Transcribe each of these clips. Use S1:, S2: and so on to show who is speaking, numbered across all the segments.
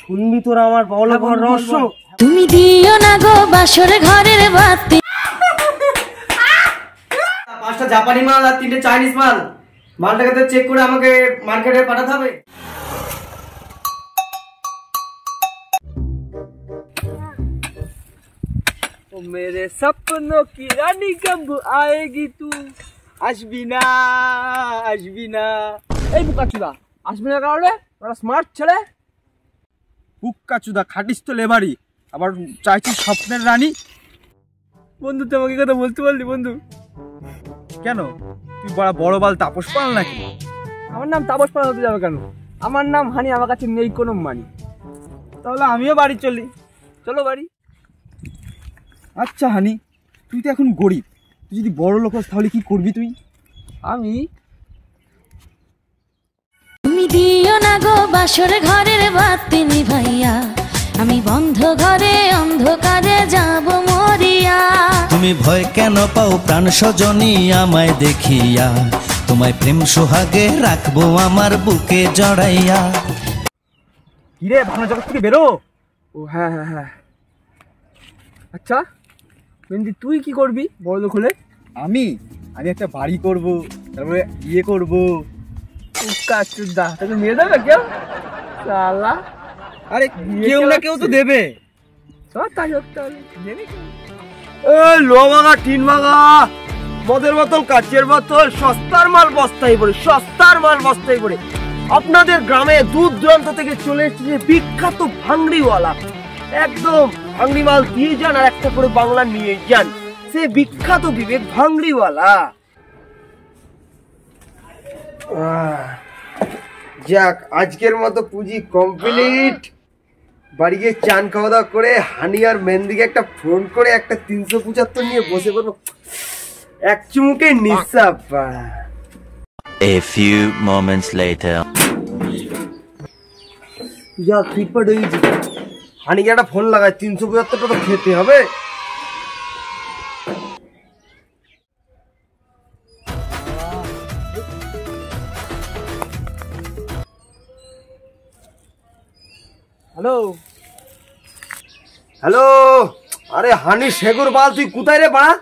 S1: শুনবি তোরা আমার বড় বড় রহস্য।
S2: তুমি দিও না গো বাসর ঘরের বাতি।
S1: 5টা জাপানি মাল আর 3টে চাইনিজ মাল, মালটাকে তো চেক করে আমাকে মার্কেটে পাঠাতে হবে।
S3: ओ मेरे सपनों की रानी कब आएगी तू, আসবি না আসবি না। এই বুকাচুদা আসবি না কারণে ওরা স্মার্ট ছেলে। বুকাচুদা খাটিস তো লেবারি, আবার চাইছিস স্বপ্নের রানী। বন্ধু তুই আমাকে কথা বলতে পারলি বন্ধু? কেন তুই বড় বাল তাপস পাল নাকি? আমার নাম তাপস পাল হতে যাবে কেন? আমার নাম হানি, আমার কাছে নেই কোনো মানি। তাহলে আমিও বাড়ি চলি, চলো বাড়ি। আচ্ছা হানি, তুই তো এখন গরিব, তুই যদি বড় লোক হস তাহলে কি করবি তুই? আমি
S2: তুমি দিও না গো বাসর ঘরের বাতি নিভাইয়া, আমি বন্ধ ঘরে অন্ধকারে যাব মরিয়া।
S4: তুমি ভয় কেন পাও প্রাণ স্বজনী আমায় দেখিয়া, তোমায় প্রেম সোহাগে রাখবো আমার বুকে জড়াইয়া।
S3: কিরে ভাঙা জগৎ থেকে বেরো। ও হ্যাঁ হ্যাঁ হ্যাঁ, আচ্ছা মেহেন্দি তুই কি করবি বড় লোক হলে? আমি একটা বাড়ি করব, তারপরে ইয়ে করবো। কাচুদা তোকে মেয়ে দেবে কেউ? শালা আরে কেউ না কেউ তো দেবে। তাই হোক তাহলে দেবে। লো ভাঙা টিন ভাঙা মদের বোতল কাচের বোতল সস্তার মাল বস্তায় পড়ে, সস্তার মাল বস্তায় পড়ে। আপনাদের গ্রামে দূর দূরান্ত থেকে চলে এসেছে বিখ্যাত ভাঙড়িওয়ালা, একদম ভাঙড়ি মাল দিয়ে যান আর একটা করে বাংলা নিয়ে যান। সে বিখ্যাত বিবেক ভাঙড়িওয়ালা।
S1: যাক, আজকের মতো পুঁজি কমপ্লিট। বাড়ি গিয়ে চান খাওয়া দাওয়া করে হানি আর মেহেন্দিকে একটা ফোন করে একটা 375 নিয়ে বসে পড়বো এক চুমুকে নিঃশ্বাস।
S4: A few moments later.
S1: যাক ফিটফাট হয়ে গেছি। হানিকে একটা ফোন লাগায়, 375 তো খেতে হবে।
S3: হ্যালো
S1: হ্যালো, আরে হানি শেখর বাল তুই কোথায় রে বাড়া?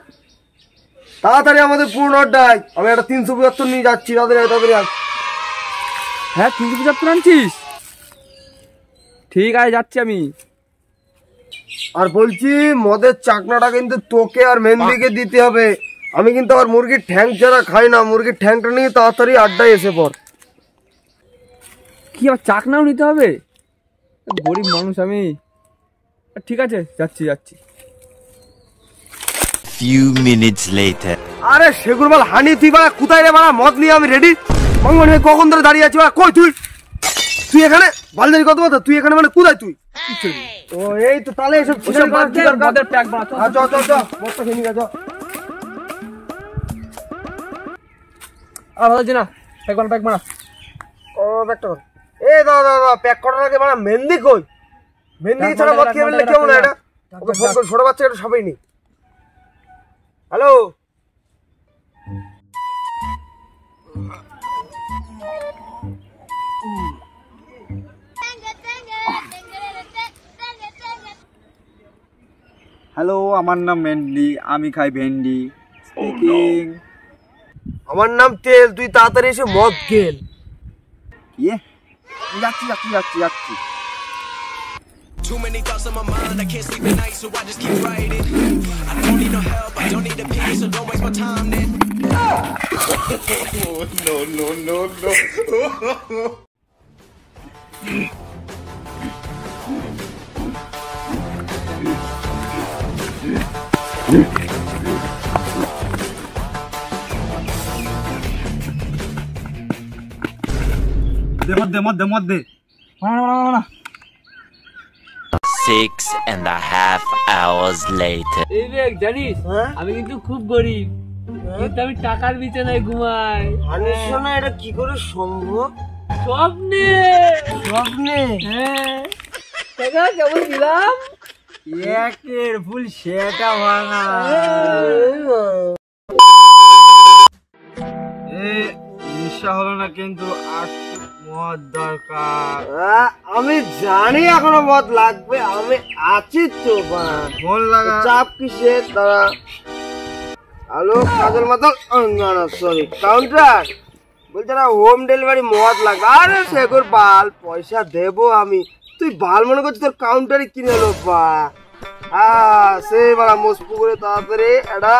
S1: তাড়াতাড়ি আমাদের পুরনো আড্ডায়, আমি একটা 375 নিয়ে যাচ্ছি। তাড়াতাড়ি
S3: হ্যাঁ 375 আনছিস? ঠিক আছে যাচ্ছি আমি।
S1: আর বলছি মদের চাকনাটা কিন্তু তোকে আর মেহেন্দিকে দিতে হবে। আমি কিন্তু আবার মুরগির ঠ্যাং ছাড়া খাই না, মুরগির ঠ্যাংটা নিয়ে তাড়াতাড়ি আড্ডায় এসে পড়।
S3: কি আবার চাকনাও নিতে হবে? গরিব মানুষ আমি। ঠিক আছে যাচ্ছি।
S4: Few minutes later.
S1: আরে শেখর বাল হানি তুই বাড়া কোথায় রে বাড়া? মদ নিয়ে আমি রেডি, মঙ্গল হয়ে কখন ধরে দাঁড়িয়ে আছি। কই তুই এখানে বালদারি কত কথা, তুই এখানে মানে কোথায় তুই? ও এই তো তাহলে এসব
S3: মদের প্যাক বানাতো।
S1: মদটা খেয়ে নিয়ে যা।
S3: আর ভালো না প্যাক বানা।
S1: ও ব্যাকটা কর। এ দাদা প্যাক করার আগে বাড়া মেহেন্দি কই? মেহেন্দি ছাড়া মদ খেয়ে ফেললে কেমন হয় এটা? ওকে ফোন করে ছোট বাচ্চা এটা সবাই নি। হ্যালো
S3: হ্যালো, আমার নাম মেহেন্দি, আমি খাই ভেন্ডি। স্পিকিং।
S1: আমার নাম তেল, তুই তাড়াতাড়ি এসে মদ খেল।
S3: ইয়ে যাচ্ছি।
S5: Too many thoughts on my mind, I can't sleep at night, so I just keep writing. I don't need no help, I don't need opinion, so don't waste my time then. No.
S3: মদ দে।
S4: 6.5 hours later.
S3: এই দেখ জানিস আমি কিন্তু খুব গরিব, কিন্তু আমি টাকার বিছানায় ঘুমাই।
S1: হানির শোনা এটা কি করে সম্ভব?
S3: স্বপ্নে হ্যাঁ। টাকা কেমন দিলাম? একের ফুল সেটা ভাঙা। নেশা হলো না কিন্তু আর মদ দরকার।
S1: আমি জানি এখনো মদ লাগবে, আমি আছি তো।
S3: ফোন লাগা।
S1: চাপ কিসের? দাঁড়া। হ্যালো, কাজল মাতাল। না না সরি, কাউন্টার বলছে না হোম ডেলিভারি মদ লাগবে। আরে শেখর বাল, পয়সা দেবো আমি। তুই বাল মনে করছিস তোর কাউন্টারে কিনে এলো বা? হ্যাঁ সেই বাড়া মসপুকুরে তাড়াতাড়ি একটা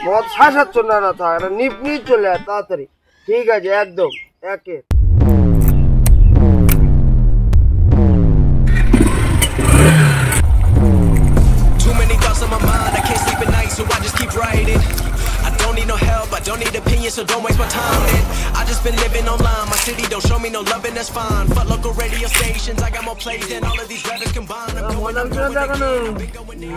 S1: মদ 7-7 না থাক, একটা নিপ নিয়ে চলে আয় তাড়াতাড়ি। ঠিক আছে একদম একে।
S5: Too many thoughts on my mind, I can't sleep at night, so I just keep writing. I don't need no help, I don't need opinions, so don't waste my time then. I just been living online, my city don't show me no love and that's fine. Fuck local radio stations, I got more plays than all of these rappers combined. I'm going again, I've been going in.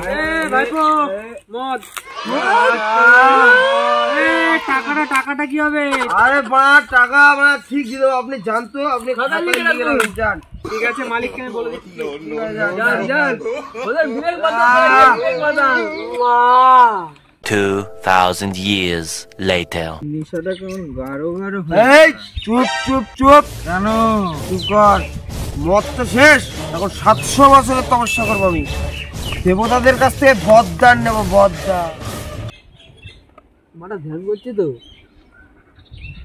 S3: টাকাটা কি হবে?
S1: আরে বাড়া টাকা আমরা ঠিক দিয়ে দেবো, আপনি জানতো, আপনি খাতা লিখে রাখবেন। যান,
S3: ঠিক আছে, মালিককে আমি বলে দিচ্ছি।
S1: যান।
S6: 2,000 years later.
S3: নেশাটা কেমন গাঢ় গাঢ়
S1: এই চুপ চুপ চুপ।
S3: কেন?
S1: চুপ কর। মদ তো শেষ, এখন 700 বছরের তপস্যা করবো আমি। দেবতাদের কাছ থেকে বরদান নেবো, বরদান।
S3: মাটা ধ্যান করছে তো।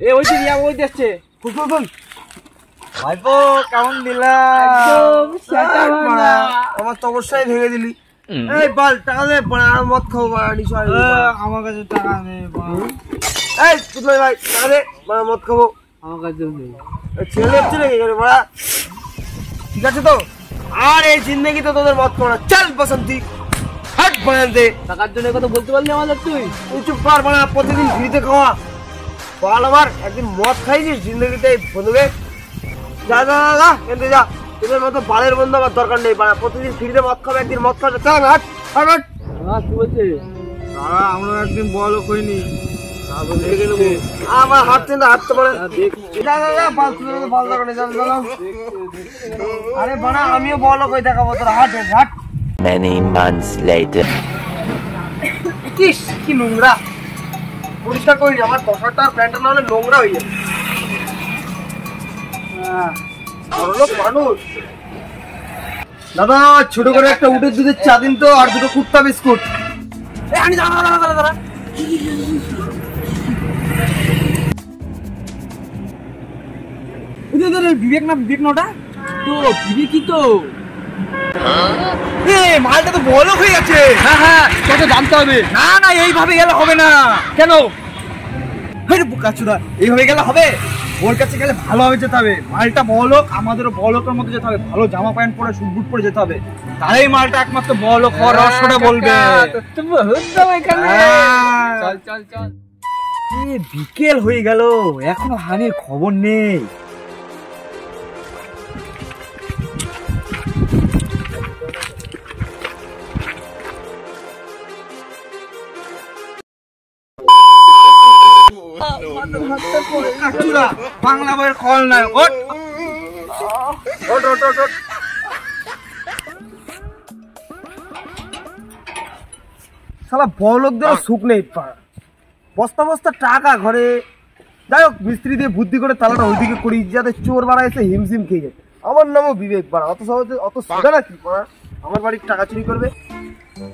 S3: এ ওই যে রিয়া ওই দেখছে।
S1: খুল খুল খুল।
S3: ভাইপো কেমন দিলা? একদম সেটা বানা।
S1: আমার তপস্যাই ভেঙে দিলি। এই বাল টাকা দে, বাড়া আর মদ খাবো বাড়া নিশ্চয়।
S3: আমার কাছে টাকা নেই।
S1: এই তুই ভাই টাকা দে, বাড়া মদ খাবো।
S3: আমার কাছে নেই।
S1: ছেলে হচ্ছে নাকি বাড়া? ঠিক আছে তো? আর এই জিন্দগি তো তোদের মদ খাবো না। চল বসন্তি হাট বানাতে।
S3: টাকার জন্য কথা বলতে পারলি আমাদের তুই?
S1: তুই চুপ কর বাড়া, প্রতিদিন ফ্রিতে খাওয়া। বল আমার একদিন মদ খাইছিস জিন্দগিতে বন্ধুকে? যা যা যা কিন্তু যা, তোদের মতো বালের বন্ধু আমার দরকার নেই। বাড়া প্রতিদিন ফ্রিতে মদ খাবে, একদিন মদ খাবে। চল হাট হাট হাট।
S3: কি বলছে? আমরা একদিন বড় কইনি।
S1: আমার হাঁটতে না হাঁটতে পারে। যা যা যা, বাল তুলে বাল দরকার নেই। আরে বাড়া আমিও বলো কই দেখাবো তোরা। হাট হাট।
S6: Many months later.
S1: কি নোংরা, পরিষ্কার করি আমার দশাটা প্যান্টটা না হলে নোংরা হয়ে যাবে। বড়লোক মানুষ। দাদা ছোট করে একটা উটের দুধের চা দিন তো, আর দুটো কুত্তা বিস্কুট।
S3: বিবেক না, বিবেক নটা তো বিবেকই তো। মালটা তো বলক হয়ে গেছে। হ্যাঁ হ্যাঁ, তোকে জানতে হবে। না না, এইভাবে গেলে হবে না। কেন? এইভাবে গেলে হবে? ওর কাছে গেলে ভালোভাবে যেতে হবে। মালটা বলক, আমাদেরও বলকের মধ্যে যেতে হবে। ভালো জামা প্যান্ট পরে শুট বুট পরে যেতে হবে, তাহলেই মালটা একমাত্র বলক হওয়ার রহস্যটা বলবে। চল চল চল। বিকেল হয়ে গেল, এখনো হানির খবর নেই। বাংলা বইয়ের খবর নাই।
S1: শালা বড়লোকদের সুখ নেই পাড়া। বস্তা বস্তা টাকা ঘরে। যাই হোক মিস্ত্রি দিয়ে বুদ্ধি করে তালাটা ওইদিকে করি, যাতে চোর বাড়া এসে হিমশিম খেয়ে যায়। আমার নামও বিবেক বাড়া, অত সহজে অত সোজা নাকি পাড়া আমার বাড়ির টাকা চুরি করবে?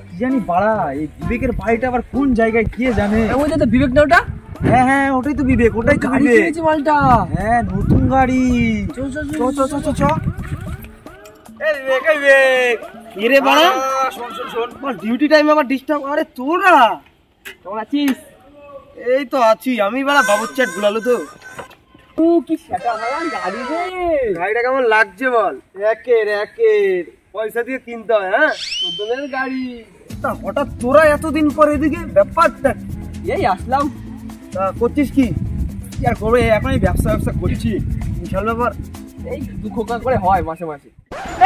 S3: কি জানি বাড়া, এই বিবেকের বাড়িটা আবার কোন জায়গায় কে জানে। ওই যে তো বিবেক না ওটা? হ্যাঁ হ্যাঁ, ওটাই তো বিবেক, ওটাই তো বিবেক মালটা। হ্যাঁ নতুন গাড়ি। চ চ চ চ চ।
S1: এই বিবেক, এই বিবেক এরে বাড়া, শোন শোন শোন, আমার ডিউটি টাইমে আমার ডিস্টার্ব। আরে তোরা
S3: কেমন আছিস?
S1: এই তো আছি আমি বাড়া। বাবুর চ্যাট গুলালো তো।
S3: ও কি সেটা আমার গাড়ি রে।
S1: গাড়িটা কেমন লাগছে বল? একের একের পয়সা দিয়ে কিনতে হয়। হ্যাঁ
S3: তোদের গাড়ি।
S1: তা হঠাৎ তোরা এতদিন পর এদিকে, ব্যাপারটা
S3: এই আসলাম।
S1: তা করছিস কি?
S3: কি আর করবো, এখন এই ব্যবসা করছি।
S1: বিশাল ব্যাপার।
S3: এই দুঃখ করে হয় মাসে মাসে।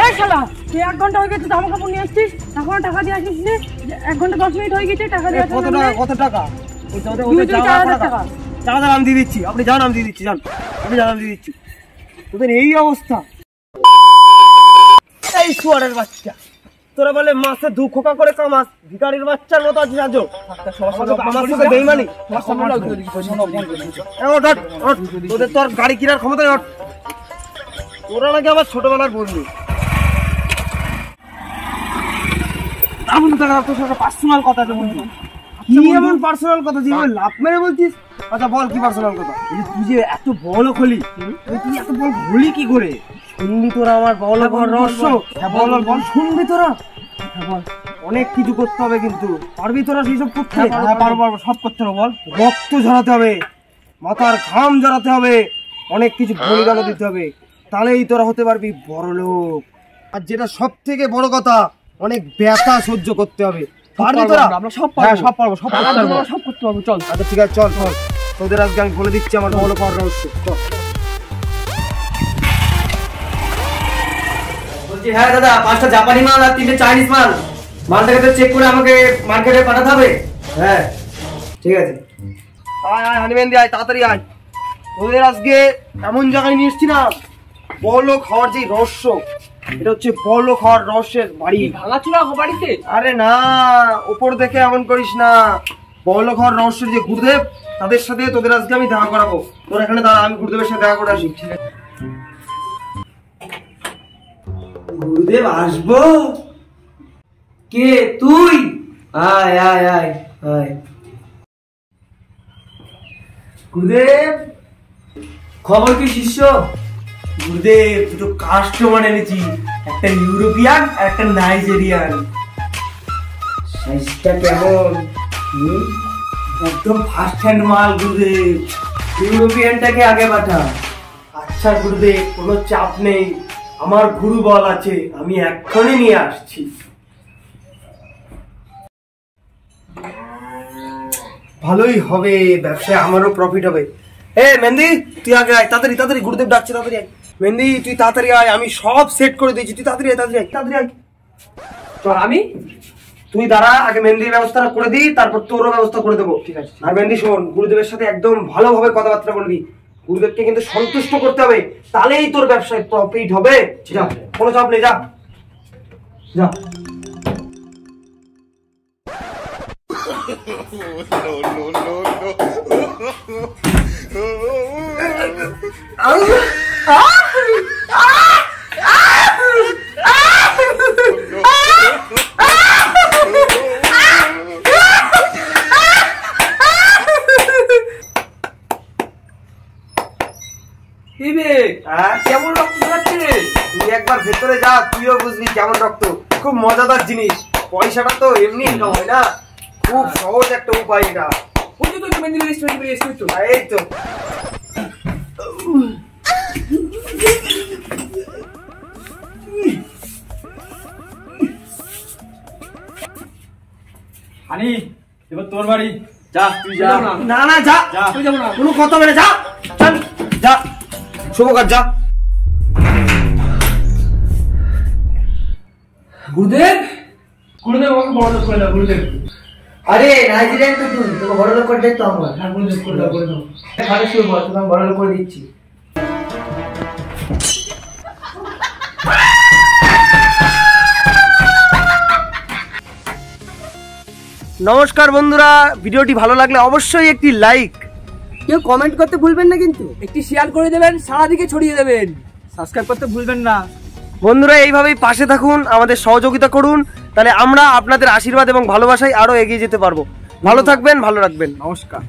S7: এই শালা, তুই 1 ঘন্টা হয়ে গেছে জামা কাপড় নিয়ে আসছিস, এখনো টাকা দিয়ে আসিস নি। 1 ঘন্টা 10 মিনিট হয়ে গেছে, টাকা দিয়ে
S1: কত টাকা? কত টাকা?
S7: টাকা।
S1: টাকা আমি দিয়ে দিচ্ছি। আপনি যান, আমি দিয়ে দিচ্ছি। যান আপনি যান, আমি দিয়ে দিচ্ছি। তোদের এই অবস্থা? এই শুয়ারের বাচ্চা, তোরা বলে মাসে 2 খোকা করে কামাস, ভিখারির বাচ্চার মতো আছিস আজও। আমার সাথে বেইমানি। তোদের তোর গাড়ি কেনার ক্ষমতা নেই। তোরা নাকি আমার ছোটবেলার বন্ধু।
S3: পার্সোনাল কথা আছে বন্ধু।
S1: কি এমন পার্সোনাল কথা যে লাভ মেরে বলছিস? আচ্ছা বল কি পার্সোনাল কথা?
S3: তুই যে এত বড় হলি, তুই এত বড় হলি কি করে?
S1: শুনবি তোরা আমার বল রহস্য? বল বল শুনবি তোরা? অনেক কিছু করতে হবে কিন্তু, পারবি তোরা সেইসব করতে?
S3: পারবো পারবো, সব করতে হবে। বল।
S1: রক্ত ঝরাতে হবে, মাথার ঘাম ঝরাতে হবে, অনেক কিছু বলিদান দিতে হবে, তাহলেই তোরা হতে পারবি বড় লোক। আর যেটা সব থেকে বড় কথা, অনেক ব্যথা সহ্য করতে হবে। পারবি তোরা?
S3: আমরা সব পারবো, সব পারবো, সব করতে পারবো। চল।
S1: আচ্ছা ঠিক আছে চল চল, তোদের আজকে আমি বলে দিচ্ছি আমার বড় খাওয়ার রহস্য।
S3: বলছি হ্যাঁ দাদা, 5টা জাপানি মাল আর 3টে চাইনিজ মাল, মালটাকে তো চেক করে আমাকে মার্কেটে পাঠাতে হবে।
S1: হ্যাঁ ঠিক আছে, আয় আয় হানিমেন্দি আয়, তাড়াতাড়ি আয়। তোদের আজকে এমন জায়গায় নিয়ে এসছি না, বড় খাওয়ার যে রহস্য, এটা হচ্ছে বড় খাওয়ার রহস্যের বাড়ি।
S3: ভাঙাচুরা বাড়িতে?
S1: আরে না, উপর দেখে এমন করিস না। বড় খাওয়ার রহস্যের যে গুরুদেব, তাদের সাথে তোদের আজকে আমি দেখা করাবো। তোর এখানে দাঁড়া, আমি গুরুদেবের সাথে দেখা করে আসি।
S3: গুরুদেব আসবো? কে তুই? আয় আয় আয় আয়। গুরুদেব খবর কি শিষ্য?
S1: গুরুদেব দুটো কাস্টমার এনেছি, একটা ইউরোপিয়ান আর একটা নাইজেরিয়ান। সাইজটা কেমন? একদম ফার্স্ট হ্যান্ড মাল গুরুদেব।
S3: ইউরোপিয়ানটাকে আগে পাঠা।
S1: আচ্ছা গুরুদেব, কোনো চাপ নেই, আমার গুরু বল আছে, আমি এক্ষুনি নিয়ে আসছি। ভালোই হবে, ব্যবসায় আমারও প্রফিট হবে। এ মেহেন্দি তুই আগে আয়, তাড়াতাড়ি তাড়াতাড়ি, গুরুদেব ডাকছে, তাড়াতাড়ি আয়। মেহেন্দি তুই তাড়াতাড়ি আয়, আমি সব সেট করে দিয়েছি, তুই তাড়াতাড়ি আয়, তাড়াতাড়ি আয়, তাড়াতাড়ি আয়।
S3: চল। আমি?
S1: তুই দাঁড়া, আগে মেহেন্দির ব্যবস্থা করে দিই, তারপর তোরও ব্যবস্থা করে দেবো। ঠিক আছে। আর মেহেন্দি শোন, গুরুদেবের সাথে একদম ভালোভাবে কথাবার্তা বলবি, গুরুদেবকে কিন্তু সন্তুষ্ট করতে হবে, তাহলেই তোর ব্যবসায় প্রফিট হবে। যা, কোনো চাপ নেই, যা যা।
S3: কেমন রক্ত যাচ্ছে?
S1: তুই একবার ভেতরে যা, তুইও বুঝবি কেমন রক্ত। খুব মজাদার জিনিস, পয়সাটা তো এমনি ইনকাম হয় না, খুব সহজ একটা উপায় এটা। এই তো
S3: হানি, এবার তোর বাড়ি। যা তুই যা।
S1: না না যা,
S3: তুই যাবো না।
S1: কোনো কথা বলে যা, চল যা, শুভ কাজ যা।
S3: গুরুদেব, গুরুদেব আমাকে বড় লোক করে দাও। গুরুদেব,
S1: আরে নাইজেরিয়ান তো তুই, তোকে বড় লোক করে দেখতো আমার।
S3: হ্যাঁ গুরুদেব, করে দাও করে দাও।
S1: খালি শুরু কর, তোকে আমি বড় লোক করে দিচ্ছি। নমস্কার বন্ধুরা, ভিডিওটি ভালো লাগলে অবশ্যই একটি লাইক, কেউ কমেন্ট করতে ভুলবেন না কিন্তু,
S3: একটি শেয়ার করে দেবেন, সারাদিকে ছড়িয়ে দেবেন, সাবস্ক্রাইব করতে ভুলবেন না।
S1: বন্ধুরা এইভাবেই পাশে থাকুন, আমাদের সহযোগিতা করুন, তাহলে আমরা আপনাদের আশীর্বাদ এবং ভালোবাসায় আরো এগিয়ে যেতে পারবো। ভালো থাকবেন, ভালো রাখবেন।
S3: নমস্কার।